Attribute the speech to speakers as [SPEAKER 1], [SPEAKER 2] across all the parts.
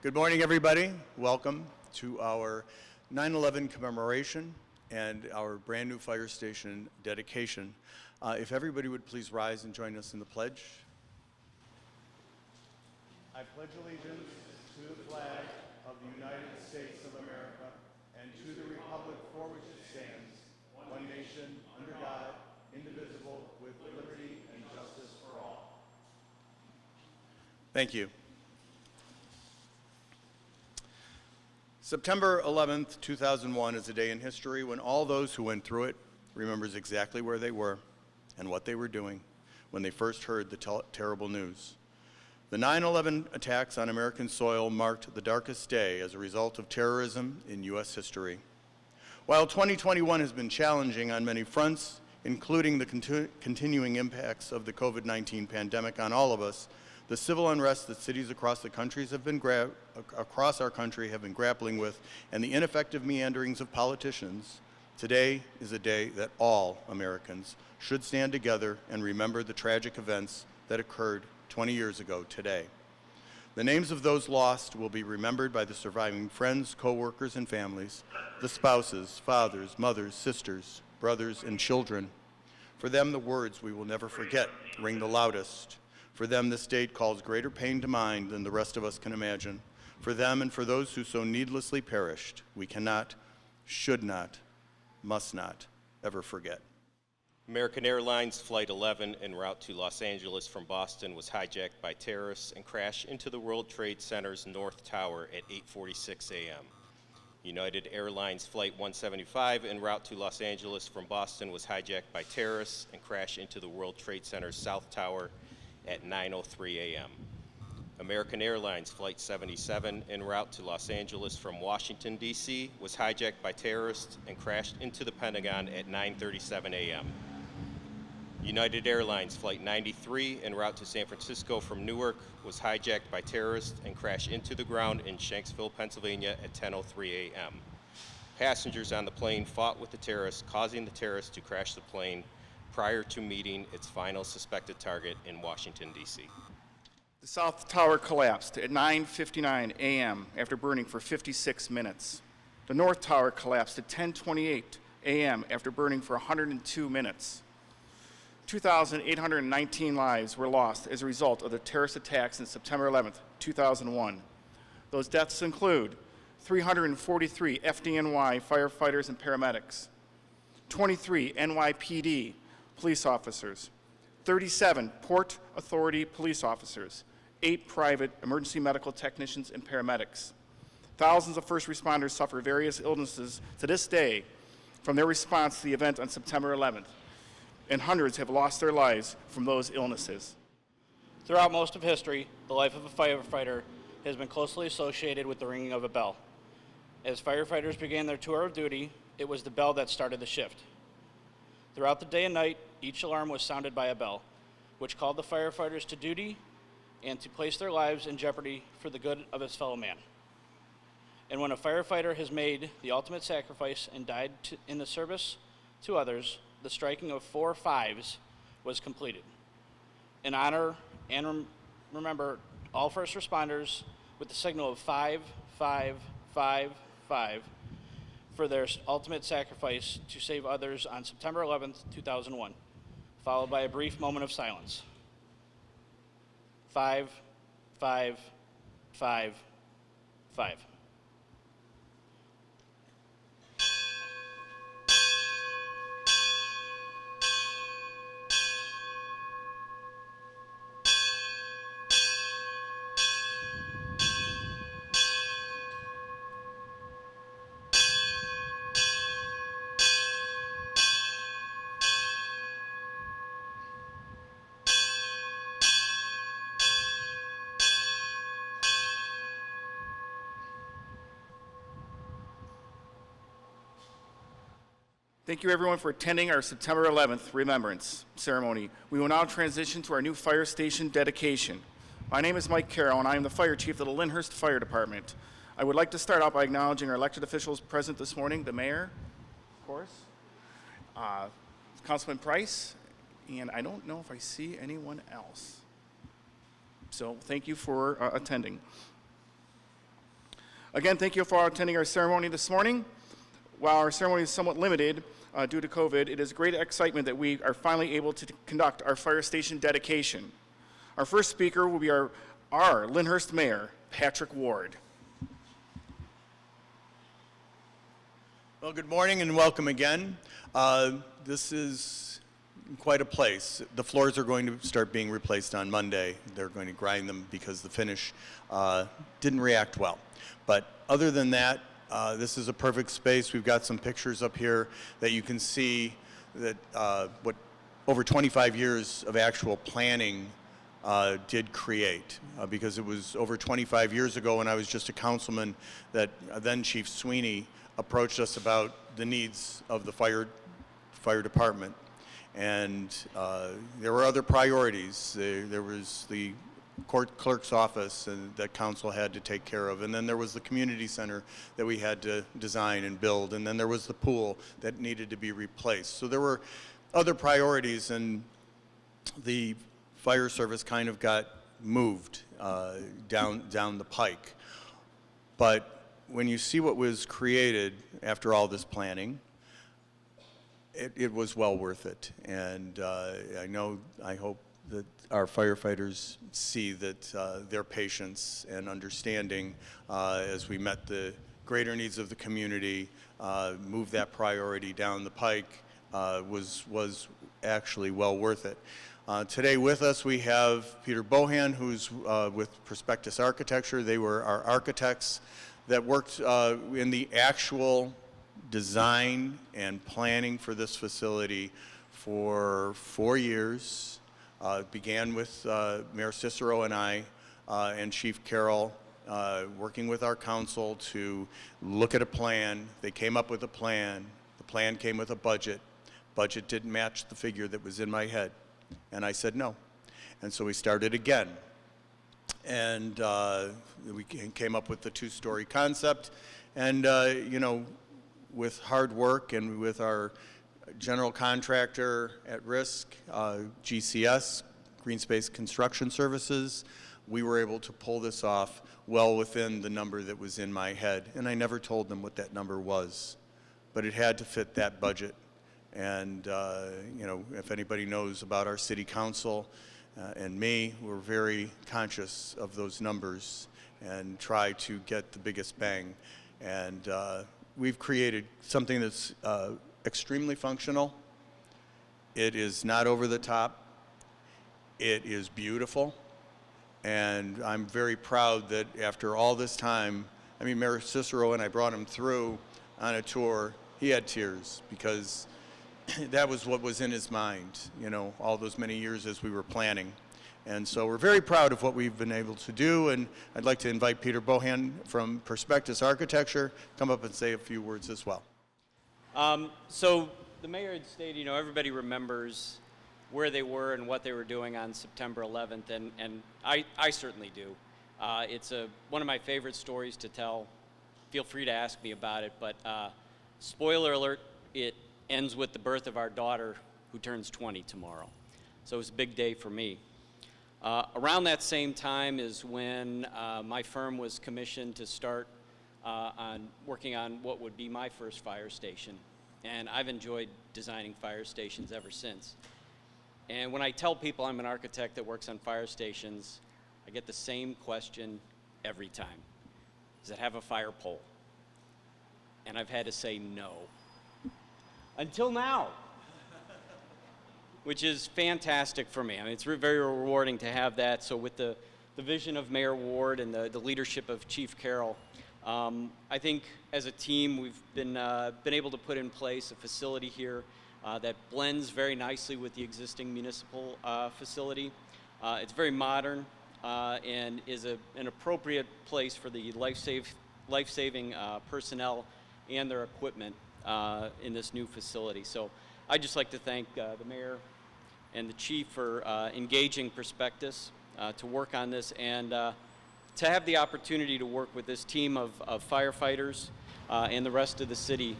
[SPEAKER 1] Good morning, everybody. Welcome to our 9/11 commemoration and our brand new fire station dedication. If everybody would please rise and join us in the pledge. I pledge allegiance to the flag of the United States of America and to the republic for which it stands, one nation, under God, indivisible, with liberty and justice for all. Thank you. September 11th, 2001 is a day in history when all those who went through it remembers exactly where they were and what they were doing when they first heard the terrible news. The 9/11 attacks on American soil marked the darkest day as a result of terrorism in U.S. history. While 2021 has been challenging on many fronts, including the continuing impacts of the COVID-19 pandemic on all of us, the civil unrest that cities across our country have been grappling with, and the ineffective meanderings of politicians, today is a day that all Americans should stand together and remember the tragic events that occurred 20 years ago today. The names of those lost will be remembered by the surviving friends, co-workers, and families, the spouses, fathers, mothers, sisters, brothers, and children. For them, the words we will never forget ring the loudest. For them, this date calls greater pain to mind than the rest of us can imagine. For them and for those who so needlessly perished, we cannot, should not, must not ever forget.
[SPEAKER 2] American Airlines Flight 11 en route to Los Angeles from Boston was hijacked by terrorists and crashed into the World Trade Center's North Tower at 8:46 a.m. United Airlines Flight 175 en route to Los Angeles from Boston was hijacked by terrorists and crashed into the World Trade Center's South Tower at 9:03 a.m. American Airlines Flight 77 en route to Los Angeles from Washington, D.C. was hijacked by terrorists and crashed into the Pentagon at 9:37 a.m. United Airlines Flight 93 en route to San Francisco from Newark was hijacked by terrorists and crashed into the ground in Shanksville, Pennsylvania at 10:03 a.m. Passengers on the plane fought with the terrorists, causing the terrorists to crash the plane prior to meeting its final suspected target in Washington, D.C.
[SPEAKER 3] The South Tower collapsed at 9:59 a.m. after burning for 56 minutes. The North Tower collapsed at 10:28 a.m. after burning for 102 minutes. 2,819 lives were lost as a result of the terrorist attacks on September 11th, 2001. Those deaths include 343 FDNY firefighters and paramedics, 23 NYPD police officers, 37 Port Authority police officers, 8 private emergency medical technicians and paramedics. Thousands of first responders suffer various illnesses to this day from their response to the event on September 11th, and hundreds have lost their lives from those illnesses.
[SPEAKER 4] Throughout most of history, the life of a firefighter has been closely associated with the ringing of a bell. As firefighters began their tour of duty, it was the bell that started the shift. Throughout the day and night, each alarm was sounded by a bell, which called the firefighters to duty and to place their lives in jeopardy for the good of his fellow man. And when a firefighter has made the ultimate sacrifice and died in the service to others, the striking of 4 fives was completed. In honor and remember all first responders with the signal of 5, 5, 5, 5 for their ultimate sacrifice to save others on September 11th, 2001, followed by a brief moment of silence. 5, 5, 5, 5.
[SPEAKER 3] Thank you everyone for attending our September 11th Remembrance ceremony. We will now transition to our new fire station dedication. My name is Mike Carroll and I am the fire chief of the Lyndhurst Fire Department. I would like to start out by acknowledging our elected officials present this morning, the mayor, of course, Councilman Price, and I don't know if I see anyone else. So thank you for attending. Again, thank you for attending our ceremony this morning. While our ceremony is somewhat limited due to COVID, it is great excitement that we are finally able to conduct our fire station dedication. Our first speaker will be our Lyndhurst Mayor, Patrick Ward.
[SPEAKER 1] Well, good morning and welcome again. This is quite a place. The floors are going to start being replaced on Monday. They're going to grind them because the finish didn't react well. But other than that, this is a perfect space. We've got some pictures up here that you can see that what over 25 years of actual planning did create, because it was over 25 years ago when I was just a councilman that then Chief Sweeney approached us about the needs of the fire department. And there were other priorities. There was the court clerk's office and that council had to take care of. And then there was the community center that we had to design and build. And then there was the pool that needed to be replaced. So there were other priorities, and the fire service kind of got moved down the pike. But when you see what was created after all this planning, it was well worth it. And I hope that our firefighters see that their patience and understanding as we met the greater needs of the community, moved that priority down the pike, was actually well worth it. Today with us we have Peter Bohan, who's with Prospectus Architecture. They were our architects that worked in the actual design and planning for this facility for 4 years. It began with Mayor Cicero and I and Chief Carroll working with our council to look at a plan. They came up with a plan. The plan came with a budget. Budget didn't match the figure that was in my head. And I said no. And so we started again. And we came up with the two-story concept. And, with hard work and with our general contractor at risk, GCS, Green Space Construction Services, we were able to pull this off well within the number that was in my head. And I never told them what that number was, but it had to fit that budget. And, if anybody knows about our city council and me, we're very conscious of those numbers and try to get the biggest bang. And we've created something that's extremely functional. It is not over the top. It is beautiful. And I'm very proud that after all this time, Mayor Cicero and I brought him through on a tour. He had tears because that was what was in his mind, all those many years as we were planning. And so we're very proud of what we've been able to do, and I'd like to invite Peter Bohan from Prospectus Architecture come up and say a few words as well.
[SPEAKER 5] So the mayor had stated, everybody remembers where they were and what they were doing on September 11th, and I certainly do. It's one of my favorite stories to tell. Feel free to ask me about it, but spoiler alert, it ends with the birth of our daughter, who turns 20 tomorrow. So it was a big day for me. Around that same time is when my firm was commissioned to start on working on what would be my first fire station. And I've enjoyed designing fire stations ever since. And when I tell people I'm an architect that works on fire stations, I get the same question every time. Does it have a fire pole? And I've had to say no. Until now. Which is fantastic for me. It's very rewarding to have that. So with the vision of Mayor Ward and the leadership of Chief Carroll, I think as a team we've been able to put in place a facility here that blends very nicely with the existing municipal facility. It's very modern and is an appropriate place for the life-saving personnel and their equipment in this new facility. So I'd just like to thank the mayor and the chief for engaging Prospectus to work on this, and to have the opportunity to work with this team of firefighters and the rest of the city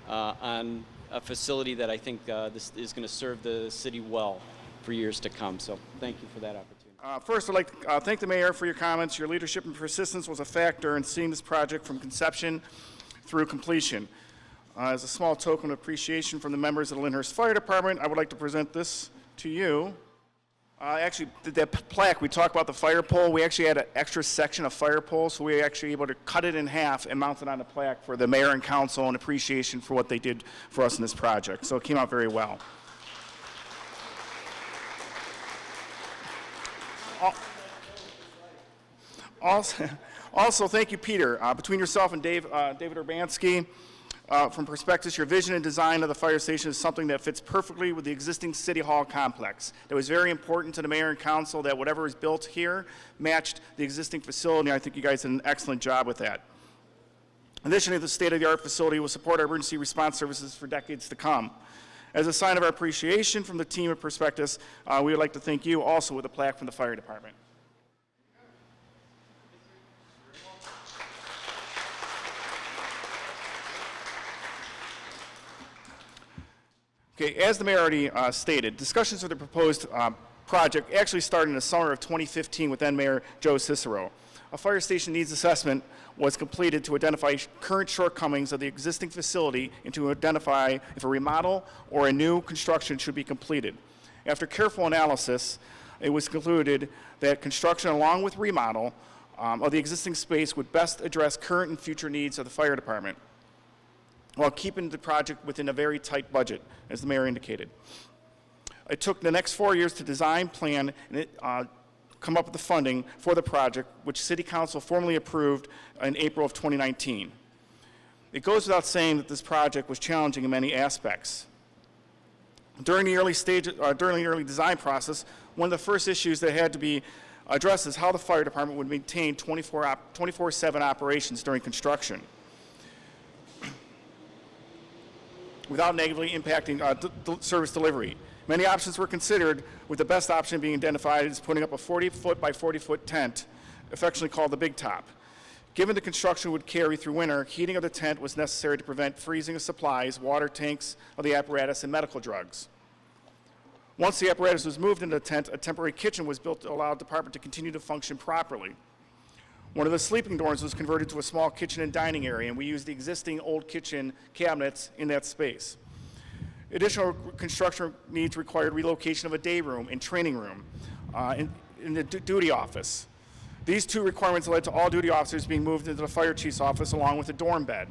[SPEAKER 5] on a facility that I think this is going to serve the city well for years to come. So thank you for that opportunity.
[SPEAKER 3] First, I'd like to thank the mayor for your comments. Your leadership and persistence was a factor in seeing this project from conception through completion. As a small token of appreciation from the members of the Lyndhurst Fire Department, I would like to present this to you. Actually, that plaque, we talked about the fire pole. We actually had an extra section of fire pole, so we were actually able to cut it in half and mount it on the plaque for the mayor and council and appreciation for what they did for us in this project. So it came out very well. Also, thank you, Peter. Between yourself and David Urbanski, from Perspectives, your vision and design of the fire station is something that fits perfectly with the existing City Hall complex. It was very important to the mayor and council that whatever is built here matched the existing facility. I think you guys did an excellent job with that. Additionally, the state-of-the-art facility will support our emergency response services for decades to come. As a sign of our appreciation from the team at Perspectives, we would like to thank you also with a plaque from the fire department. Okay, as the mayor already stated, discussions of the proposed project actually started in the summer of 2015 with then Mayor Joe Cicero. A fire station needs assessment was completed to identify current shortcomings of the existing facility and to identify if a remodel or a new construction should be completed. After careful analysis, it was concluded that construction along with remodel of the existing space would best address current and future needs of the fire department, while keeping the project within a very tight budget, as the mayor indicated. It took the next 4 years to design, plan, and come up with the funding for the project, which City Council formally approved in April of 2019. It goes without saying that this project was challenging in many aspects. During the early design process, one of the first issues that had to be addressed is how the fire department would maintain 24/7 operations during construction, without negatively impacting service delivery. Many options were considered, with the best option being identified as putting up a 40-foot by 40-foot tent, affectionately called the Big Top. Given the construction would carry through winter, heating of the tent was necessary to prevent freezing of supplies, water tanks of the apparatus, and medical drugs. Once the apparatus was moved into the tent, a temporary kitchen was built to allow the department to continue to function properly. One of the sleeping dorms was converted to a small kitchen and dining area, and we used the existing old kitchen cabinets in that space. Additional construction needs required relocation of a day room and training room in the duty office. These two requirements led to all duty officers being moved into the fire chief's office along with a dorm bed.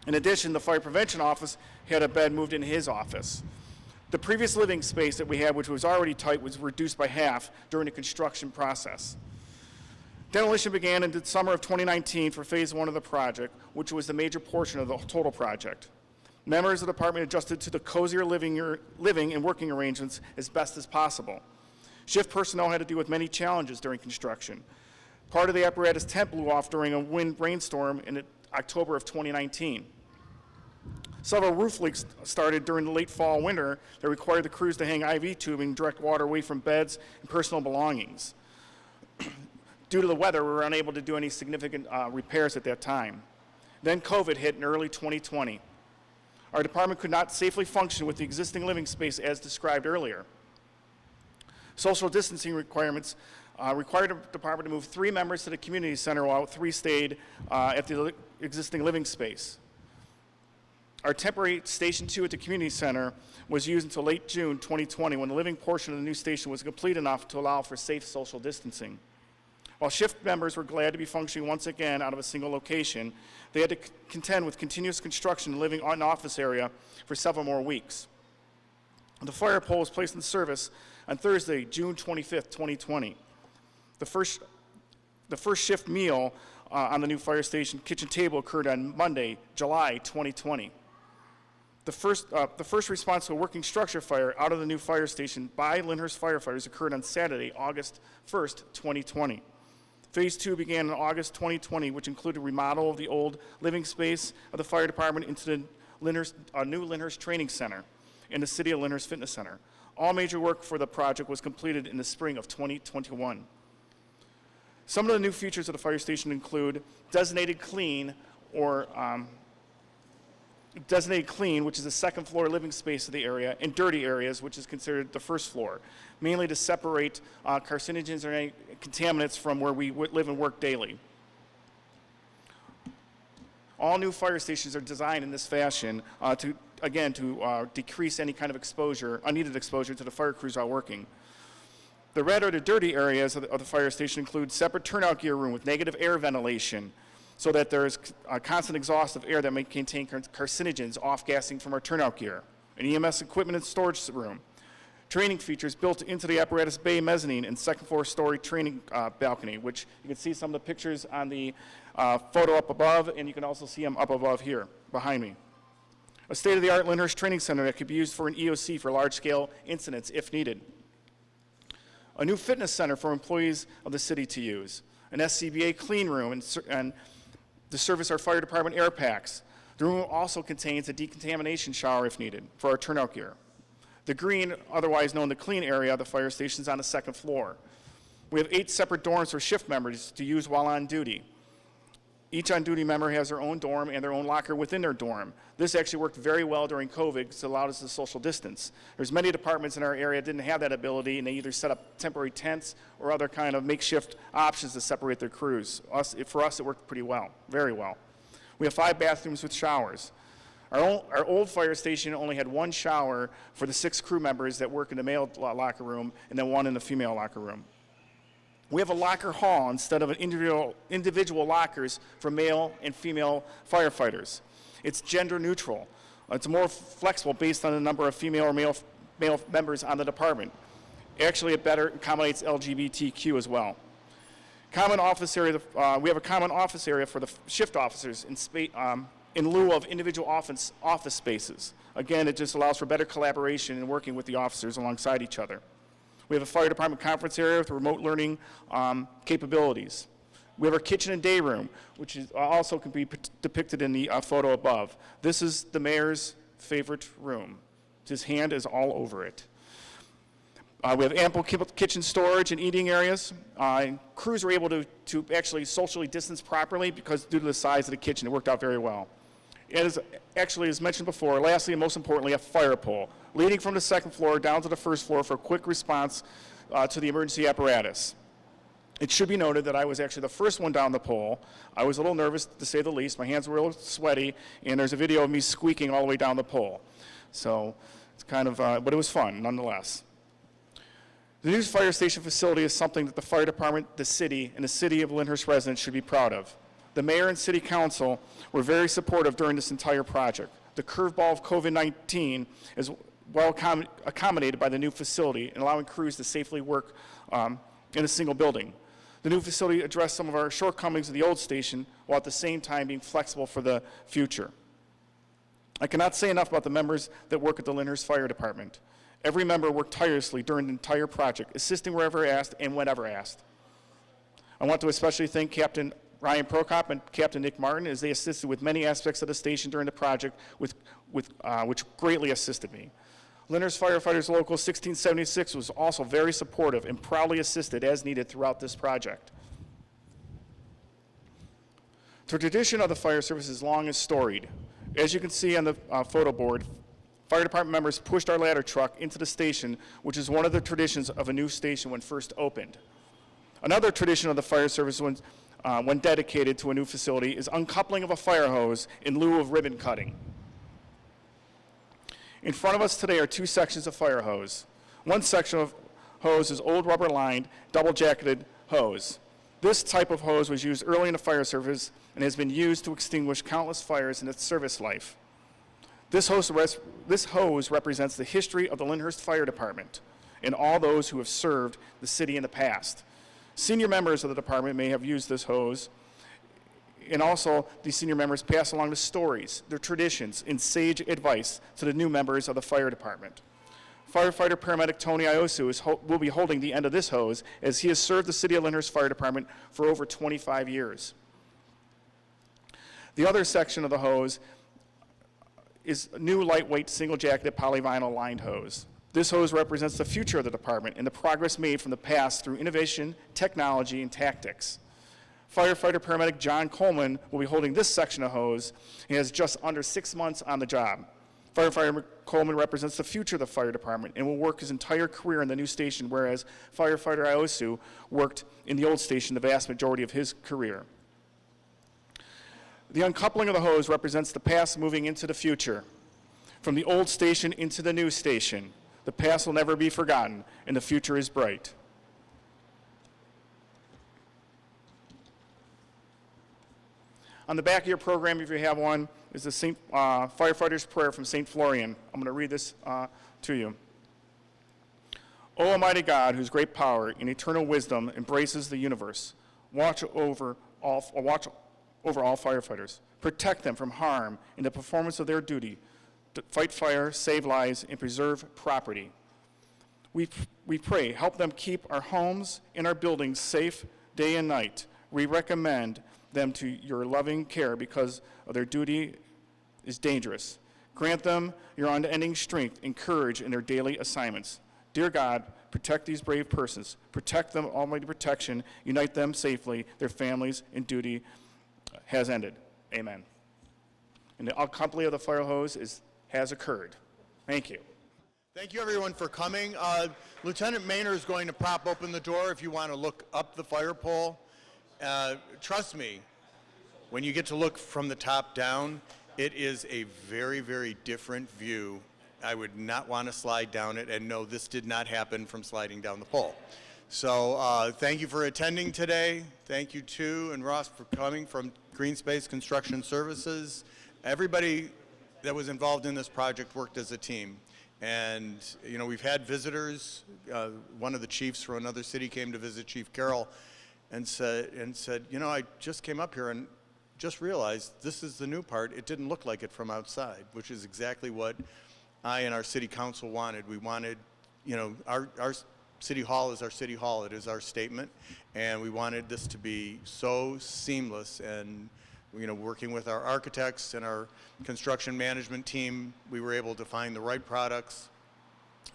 [SPEAKER 3] In addition, the fire prevention office had a bed moved into his office. The previous living space that we had, which was already tight, was reduced by half during the construction process. Demolition began in the summer of 2019 for phase 1 of the project, which was the major portion of the total project. Members of the department adjusted to the cozier living and working arrangements as best as possible. Shift personnel had to deal with many challenges during construction. Part of the apparatus tent blew off during a rainstorm in October of 2019. Several roof leaks started during the late fall winter that required the crews to hang IV tubing direct water away from beds and personal belongings. Due to the weather, we were unable to do any significant repairs at that time. Then COVID hit in early 2020. Our department could not safely function with the existing living space as described earlier. Social distancing requirements required the department to move 3 members to the community center while 3 stayed at the existing living space. Our temporary Station 2 at the community center was used until late June 2020 when the living portion of the new station was complete enough to allow for safe social distancing. While shift members were glad to be functioning once again out of a single location, they had to contend with continuous construction living in an office area for several more weeks. The fire pole was placed in service on Thursday, June 25th, 2020. The first shift meal on the new fire station kitchen table occurred on Monday, July 2020. The first response to a working structure fire out of the new fire station by Lyndhurst firefighters occurred on Saturday, August 1st, 2020. Phase 2 began in August 2020, which included remodel of the old living space of the fire department into the new Lyndhurst Training Center and the City of Lyndhurst Fitness Center. All major work for the project was completed in the spring of 2021. Some of the new features of the fire station include designated clean or designated clean, which is the second floor living space of the area, and dirty areas, which is considered the first floor, mainly to separate carcinogens or any contaminants from where we live and work daily. All new fire stations are designed in this fashion to decrease any kind of exposure, unneeded exposure to the fire crews while working. The red or the dirty areas of the fire station include separate turnout gear room with negative air ventilation, so that there is constant exhaust of air that may contain carcinogens off-gassing from our turnout gear. An EMS equipment and storage room. Training features built into the apparatus bay mezzanine and second floor story training balcony, which you can see some of the pictures on the photo up above, and you can also see them up above here behind me. A state-of-the-art Lyndhurst training center that could be used for an EOC for large-scale incidents if needed. A new fitness center for employees of the city to use. An SCBA clean room and to service our fire department air packs. The room also contains a decontamination shower if needed for our turnout gear. The green, otherwise known the clean area of the fire station, is on the second floor. We have 8 separate dorms for shift members to use while on duty. Each on-duty member has their own dorm and their own locker within their dorm. This actually worked very well during COVID because it allowed us to social distance. There's many departments in our area that didn't have that ability, and they either set up temporary tents or other kind of makeshift options to separate their crews. For us, it worked pretty well, very well. We have 5 bathrooms with showers. Our old fire station only had 1 shower for the 6 crew members that work in the male locker room and then 1 in the female locker room. We have a locker hall instead of an individual lockers for male and female firefighters. It's gender neutral. It's more flexible based on the number of female or male members on the department. Actually, it better accommodates LGBTQ as well. Common office area. We have a common office area for the shift officers in lieu of individual office spaces. Again, it just allows for better collaboration and working with the officers alongside each other. We have a fire department conference area with remote learning capabilities. We have our kitchen and day room, which is also can be depicted in the photo above. This is the mayor's favorite room. His hand is all over it. We have ample kitchen storage and eating areas. Crews were able to actually socially distance properly because due to the size of the kitchen, it worked out very well. It is actually, as mentioned before, lastly and most importantly, a fire pole leading from the second floor down to the first floor for a quick response to the emergency apparatus. It should be noted that I was actually the first one down the pole. I was a little nervous, to say the least. My hands were a little sweaty, and there's a video of me squeaking all the way down the pole. So it's kind of, but it was fun nonetheless. The new fire station facility is something that the fire department, the city, and the city of Lyndhurst residents should be proud of. The mayor and city council were very supportive during this entire project. The curveball of COVID-19 is well accommodated by the new facility and allowing crews to safely work in a single building. The new facility addressed some of our shortcomings of the old station while at the same time being flexible for the future. I cannot say enough about the members that work at the Lyndhurst Fire Department. Every member worked tirelessly during the entire project, assisting wherever asked and whenever asked. I want to especially thank Captain Ryan Prokop and Captain Nick Martin as they assisted with many aspects of the station during the project, which greatly assisted me. Lyndhurst Firefighters Local 1676 was also very supportive and proudly assisted as needed throughout this project. The tradition of the fire service is long and storied. As you can see on the photo board, fire department members pushed our ladder truck into the station, which is one of the traditions of a new station when first opened. Another tradition of the fire service when dedicated to a new facility is uncoupling of a fire hose in lieu of ribbon cutting. In front of us today are 2 sections of fire hose. One section of hose is old rubber-lined, double-jacketed hose. This type of hose was used early in the fire service and has been used to extinguish countless fires in its service life. This hose represents the history of the Lyndhurst Fire Department and all those who have served the city in the past. Senior members of the department may have used this hose, and also these senior members pass along the stories, their traditions, and sage advice to the new members of the fire department. Firefighter paramedic Tony Iosu will be holding the end of this hose as he has served the City of Lyndhurst Fire Department for over 25 years. The other section of the hose is a new lightweight single-jacketed polyvinyl lined hose. This hose represents the future of the department and the progress made from the past through innovation, technology, and tactics. Firefighter paramedic John Coleman will be holding this section of hose. He has just under 6 months on the job. Firefighter Coleman represents the future of the fire department and will work his entire career in the new station, whereas firefighter Iosu worked in the old station the vast majority of his career. The uncoupling of the hose represents the past moving into the future. From the old station into the new station, the past will never be forgotten, and the future is bright. On the back of your program, if you have one, is the Firefighter's Prayer from St. Florian. I'm going to read this to you. O Almighty God, whose great power and eternal wisdom embraces the universe, watch over all firefighters. Protect them from harm in the performance of their duty to fight fire, save lives, and preserve property. We pray, help them keep our homes and our buildings safe day and night. We recommend them to your loving care because of their duty is dangerous. Grant them your unending strength and courage in their daily assignments. Dear God, protect these brave persons. Protect them, almighty protection. Unite them safely. Their families and duty has ended. Amen. And the accompany of the fire hose has occurred. Thank you.
[SPEAKER 1] Thank you, everyone, for coming. Lieutenant Maynard is going to prop open the door if you want to look up the fire pole. Trust me, when you get to look from the top down, it is a very, very different view. I would not want to slide down it, and no, this did not happen from sliding down the pole. So thank you for attending today. Thank you, too, and Ross, for coming from Green Space Construction Services. Everybody that was involved in this project worked as a team. And, you know, we've had visitors. One of the chiefs from another city came to visit Chief Carroll and said, you know, I just came up here and just realized this is the new part. It didn't look like it from outside, which is exactly what I and our city council wanted. We wanted, you know, our city hall is our city hall. It is our statement. And we wanted this to be so seamless. And, you know, working with our architects and our construction management team, we were able to find the right products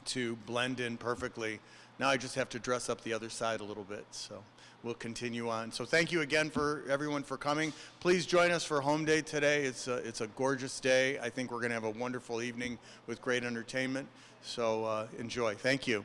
[SPEAKER 1] to blend in perfectly. Now I just have to dress up the other side a little bit. So we'll continue on. So thank you again for everyone for coming. Please join us for home day today. It's a gorgeous day. I think we're going to have a wonderful evening with great entertainment. So enjoy. Thank you.